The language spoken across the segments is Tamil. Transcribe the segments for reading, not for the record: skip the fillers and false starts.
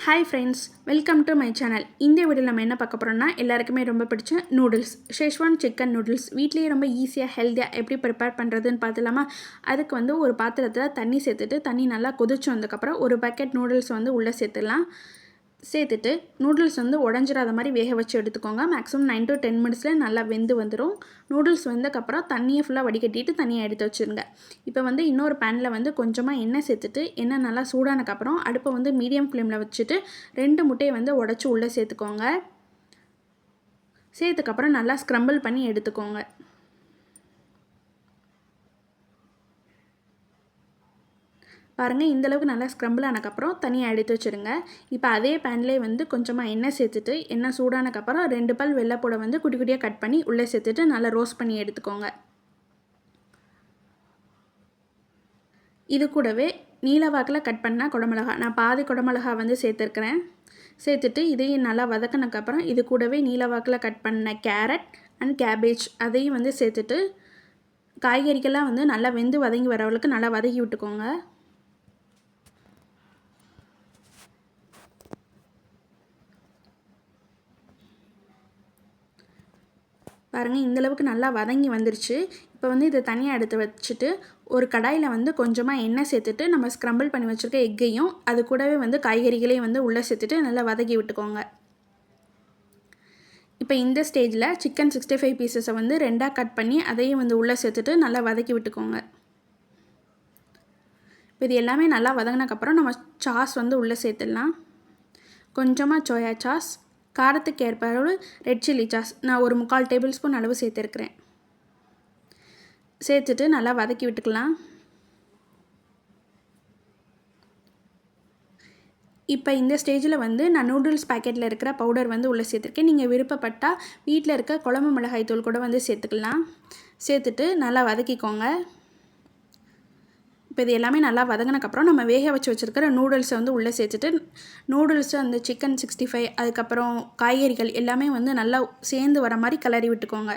Hi friends, welcome to my channel. இந்த வீடியோவில் நம்ம என்ன பார்க்க போகிறோம்னா, எல்லாருக்குமே ரொம்ப பிடிச்ச நூடுல்ஸ், ஷெஸ்வான் சிக்கன் நூடுல்ஸ் வீட்லேயே ரொம்ப ஈஸியாக ஹெல்த்தியாக எப்படி ப்ரிப்பேர் பண்ணுறதுன்னு பார்த்துலாமா? அதுக்கு வந்து ஒரு பாத்திரத்தில் தண்ணி சேர்த்துட்டு, தண்ணி நல்லா கொதிச்சு வந்ததுக்கப்புறம் ஒரு பக்கெட் நூடுல்ஸ் வந்து உள்ளே சேர்த்துடலாம். சேர்த்துட்டு நூடுல்ஸ் வந்து உடஞ்சிடாத மாதிரி வேக வச்சு எடுத்துக்கோங்க. மேக்ஸிமம் 9 to 10 மினிட்ஸில் நல்லா வெந்து வந்துடும். நூடுல்ஸ் வெந்ததுக்கப்புறம் தண்ணியை ஃபுல்லாக வடிகட்டிட்டு தனியாக எடுத்து வச்சுருங்க. இப்போ வந்து இன்னொரு பேனில் வந்து கொஞ்சமாக எண்ணெய் சேர்த்துட்டு, எண்ணெய் நல்லா சூடானதுக்கப்புறம் அடுப்பை வந்து மீடியம் ஃப்ளேமில் வச்சுட்டு 2 முட்டையை வந்து உடச்சி உள்ளே சேர்த்துக்கோங்க. சேர்த்துக்கப்புறம் நல்லா ஸ்க்ரம்பிள் பண்ணி எடுத்துக்கோங்க. பாருங்கள், இந்தளவுக்கு நல்லா ஸ்க்ரம்பிள் ஆனதுக்கப்புறம் தனியாக எடுத்து வச்சுருங்க. இப்போ அதே பேன்லேயே வந்து கொஞ்சமாக எண்ணெய் சேர்த்துட்டு, எண்ணெய் சூடானதுக்கப்புறம் 2 பல் வெள்ளைப்பூடை வந்து குட்டி குட்டியாக கட் பண்ணி உள்ளே சேர்த்துட்டு நல்லா ரோஸ்ட் பண்ணி எடுத்துக்கோங்க. இது கூடவே நீலவாக்கில் கட் பண்ணால் குடமிளகா, நான் பாதி குடமிளகா வந்து சேர்த்துருக்கிறேன். சேர்த்துட்டு இதையும் நல்லா வதக்கினதுக்கப்புறம் இது கூடவே நீலவாக்கில் கட் பண்ண கேரட் அண்ட் கேபேஜ் அதையும் வந்து சேர்த்துட்டு, காய்கறிக்கெல்லாம் வந்து நல்லா வெந்து வதங்கி வரவளுக்கு நல்லா வதக்கி விட்டுக்கோங்க. பாருங்கள், இந்தளவுக்கு நல்லா வதங்கி வந்துருச்சு. இப்போ வந்து இதை தனியாக எடுத்து வச்சுட்டு ஒரு கடாயில் வந்து கொஞ்சமாக எண்ணெய் சேர்த்துட்டு நம்ம ஸ்க்ரம்பிள் பண்ணி வச்சுருக்க எக்கையும் அது கூடவே வந்து காய்கறிகளையும் வந்து உள்ளே சேர்த்துட்டு நல்லா வதக்கி விட்டுக்கோங்க. இப்போ இந்த ஸ்டேஜில் சிக்கன் 65 பீசஸை வந்து 2ஆக கட் பண்ணி அதையும் வந்து உள்ளே சேர்த்துட்டு நல்லா வதக்கி விட்டுக்கோங்க. இப்போ இது எல்லாமே நல்லா வதங்கினதுக்கப்புறம் நம்ம சாஸ் வந்து உள்ளே சேர்த்துடலாம். கொஞ்சமாக சோயா சாஸ், காரத்துக்கு ஏற்ப அளவு ரெட் சில்லி சாஸ் நான் ஒரு 3/4 டேபிள் ஸ்பூன் அளவு சேர்த்துருக்கிறேன். சேர்த்துட்டு நல்லா வதக்கி விட்டுக்கலாம். இப்போ இந்த ஸ்டேஜில் வந்து நான் நூடுல்ஸ் பேக்கெட்டில் இருக்கிற பவுடர் வந்து உள்ளே சேர்த்துருக்கேன். நீங்கள் விருப்பப்பட்டால் வீட்டில் இருக்க குழம்பு மிளகாய் தூள் கூட வந்து சேர்த்துக்கலாம். சேர்த்துட்டு நல்லா வதக்கிக்கோங்க. இப்போ இது எல்லாமே நல்லா வதங்கினதுக்கப்புறம் நம்ம வேக வச்சு வச்சுருக்கிற நூடுல்ஸை வந்து உள்ளே சேர்த்துட்டு, நூடுல்ஸு அந்த சிக்கன் 65 அதுக்கப்புறம் காய்கறிகள் எல்லாமே வந்து நல்லா சேர்ந்து வர மாதிரி கிளறி விட்டுக்கோங்க.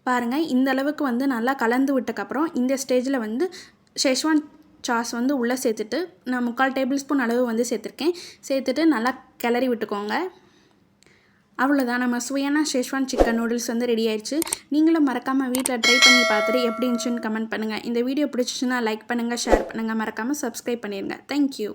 பாருங்கள், இந்த அளவுக்கு வந்து நல்லா கலந்து விட்டக்கப்புறம் இந்த ஸ்டேஜில் வந்து ஷெஸ்வான் சாஸ் வந்து உள்ளே சேர்த்துட்டு நான் 3/4 டேபிள் ஸ்பூன் அளவு வந்து சேர்த்துருக்கேன். சேர்த்துட்டு நல்லா கிளறி விட்டுக்கோங்க. அவ்வளோதான், நம்ம சுவையான ஷெஸ்வான் சிக்கன் நூடுல்ஸ் வந்து ரெடி ஆயிடுச்சு. நீங்களும் மறக்காமல் வீட்டில் ட்ரை பண்ணி பார்த்துட்டு எப்படி இருந்துச்சுன்னு கமெண்ட் பண்ணுங்கள். இந்த வீடியோ பிடிச்சிச்சுன்னா லைக் பண்ணுங்கள், ஷேர் பண்ணுங்கள், மறக்காமல் சப்ஸ்கிரைப் பண்ணிடுங்க. தேங்க்யூ.